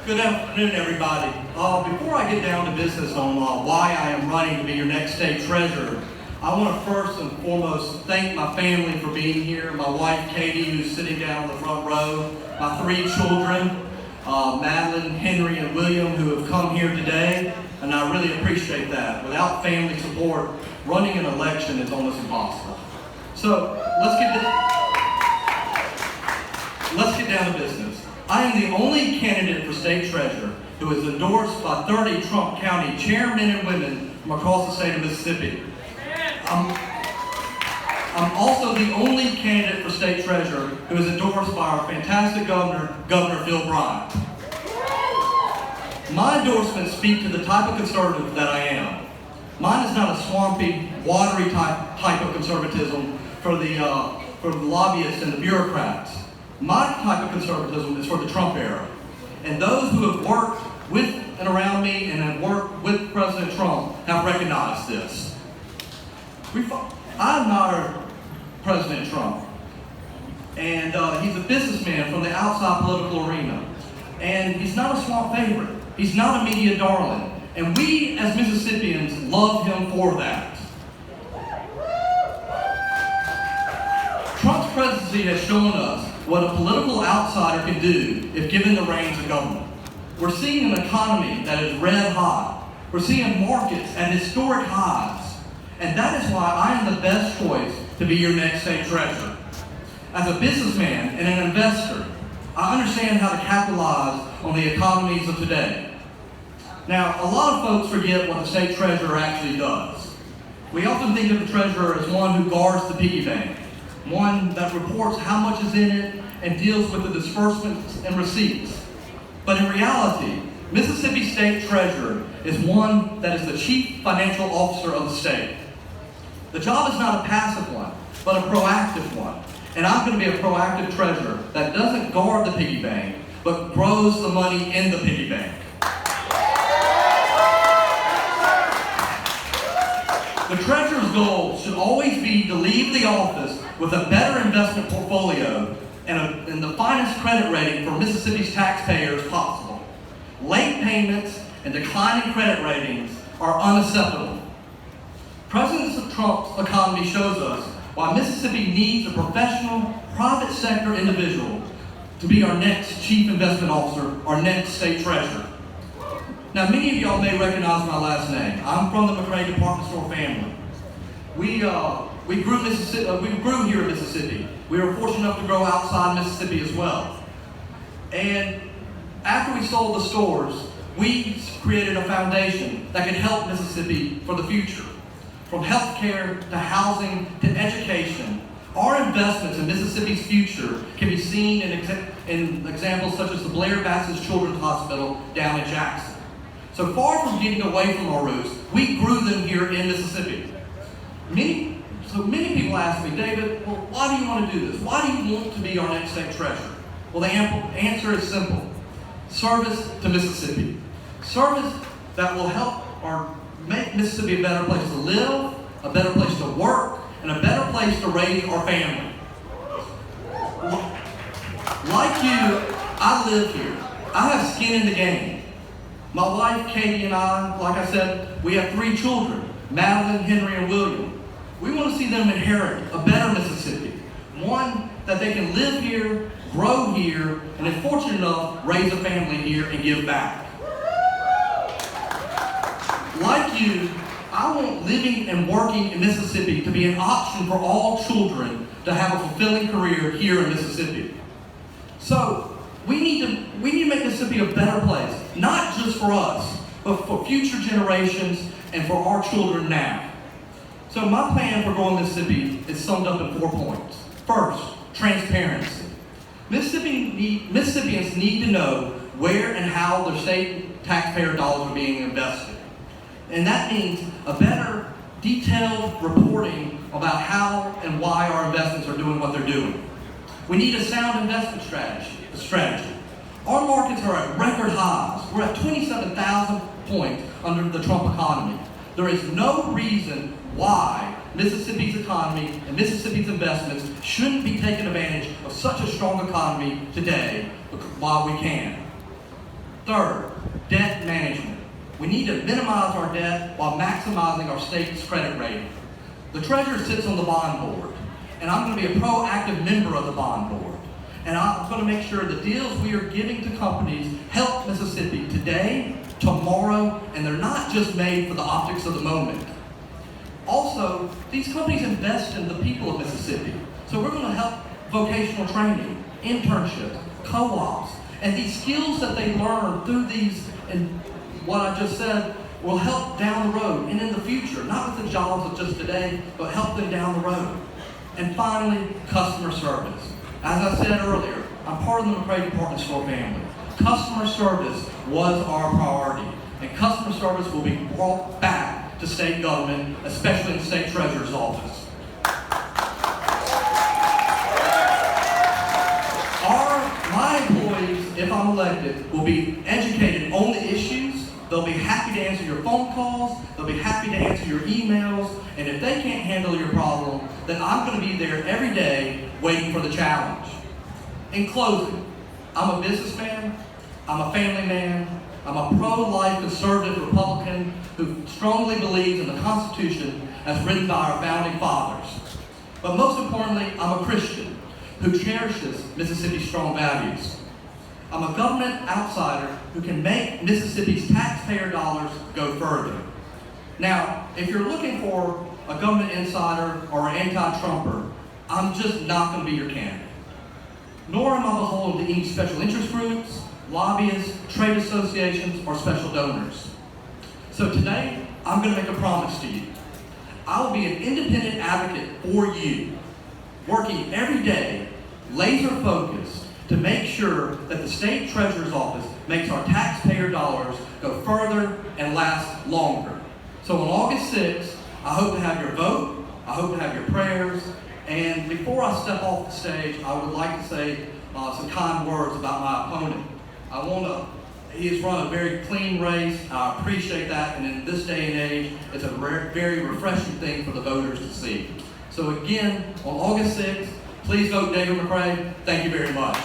Good afternoon, everybody. Before I get down to business on why I am running to be your next state treasurer, I want to first and foremost thank my family for being here. My wife, Katie, who's sitting down in the front row. My 3 children, Madeline, Henry, and William, who have come here today. And I really appreciate that. Without family support, running an election is almost impossible. So let's get down to business. I am the only candidate for state treasurer who is endorsed by 30 Trump County chairmen and women from across the state of Mississippi. I'm also the only candidate for state treasurer who is endorsed by our fantastic Governor Phil Bryant. My endorsements speak to the type of conservative that I am. Mine is not a swampy, watery type of conservatism for the lobbyists and the bureaucrats. My type of conservatism is for the Trump era. And those who have worked with and around me and have worked with President Trump have recognized this. I admire President Trump. And he's a businessman from the outside political arena. And he's not a swamp favorite. He's not a media darling. And we as Mississippians love him for that. Trump's presidency has shown us what a political outsider can do if given the reins of government. We're seeing an economy that is red hot. We're seeing markets at historic highs. And that is why I am the best choice to be your next state treasurer. As a businessman and an investor, I understand how to capitalize on the economies of today. Now, a lot of folks forget what the state treasurer actually does. We often think of the treasurer as one who guards the piggy bank, one that reports how much is in it and deals with the disbursements and receipts. But in reality, Mississippi State Treasurer is one that is the chief financial officer of the state. The job is not a passive one, but a proactive one. And I'm going to be a proactive treasurer that doesn't guard the piggy bank, but grows the money in the piggy bank. The treasurer's goal should always be to leave the office with a better investment portfolio and the finest credit rating for Mississippi's taxpayers possible. Late payments and declining credit ratings are unacceptable. President Trump's economy shows us why Mississippi needs a professional, private sector individual to be our next chief investment officer, our next state treasurer. Now, many of y'all may recognize my last name. I'm from the McRae department store family. We grew here in Mississippi. We were fortunate enough to grow outside Mississippi as well. And after we sold the stores, we created a foundation that could help Mississippi for the future. From healthcare to housing to education, our investments in Mississippi's future can be seen in examples such as the Blair Bassett Children's Hospital down in Jackson. So far from getting away from our roots, we grew them here in Mississippi. Many people ask me, David, well, why do you want to do this? Why do you want to be our next state treasurer? Well, the answer is simple. Service to Mississippi. Service that will help make Mississippi a better place to live, a better place to work, and a better place to raise our family. Like you, I live here. I have skin in the game. My wife, Katie, and I, like I said, we have 3 children, Madeline, Henry, and William. We want to see them inherit a better Mississippi, one that they can live here, grow here, and if fortunate enough, raise a family here and give back. Like you, I want living and working in Mississippi to be an option for all children to have a fulfilling career here in Mississippi. So, we need to make Mississippi a better place, not just for us, but for future generations and for our children now. So my plan for growing Mississippi is summed up in 4 points. First, transparency. Mississippians need to know where and how their state taxpayer dollars are being invested. And that means a better, detailed reporting about how and why our investments are doing what they're doing. We need a sound investment strategy. Our markets are at record highs. We're at 27,000 points under the Trump economy. There is no reason why Mississippi's economy and Mississippi's investments shouldn't be taking advantage of such a strong economy today while we can. Third, debt management. We need to minimize our debt while maximizing our state's credit rating. The treasurer sits on the bond board, and I'm going to be a proactive member of the bond board. And I'm going to make sure the deals we are giving to companies help Mississippi today, tomorrow, and they're not just made for the optics of the moment. Also, these companies invest in the people of Mississippi. So we're going to help vocational training, internships, co-ops, and these skills that they learn through these, and what I just said, will help down the road and in the future, not with the jobs of just today, but help them down the road. And finally, customer service. As I said earlier, I'm part of the McRae Department Store family. Customer service was our priority, and customer service will be brought back to state government, especially in the state treasurer's office. My employees, if I'm elected, will be educated on the issues. They'll be happy to answer your phone calls. They'll be happy to answer your emails. And if they can't handle your problem, then I'm going to be there every day waiting for the challenge. In closing, I'm a businessman. I'm a family man. I'm a pro-life conservative Republican who strongly believes in the Constitution as written by our founding fathers. But most importantly, I'm a Christian who cherishes Mississippi's strong values. I'm a government outsider who can make Mississippi's taxpayer dollars go further. Now, if you're looking for a government insider or an anti-Trumper, I'm just not going to be your candidate. Nor am I beholden to any special interest groups, lobbyists, trade associations, or special donors. So today, I'm going to make a promise to you. I will be an independent advocate for you, working every day, laser focused, to make sure that the state treasurer's office makes our taxpayer dollars go further and last longer. So on August 6th, I hope to have your vote, I hope to have your prayers, and before I step off the stage, I would like to say some kind words about my opponent. He has run a very clean race. I appreciate that, and in this day and age, it's a very refreshing thing for the voters to see. So again, on August 6th, please vote David McRae. Thank you very much.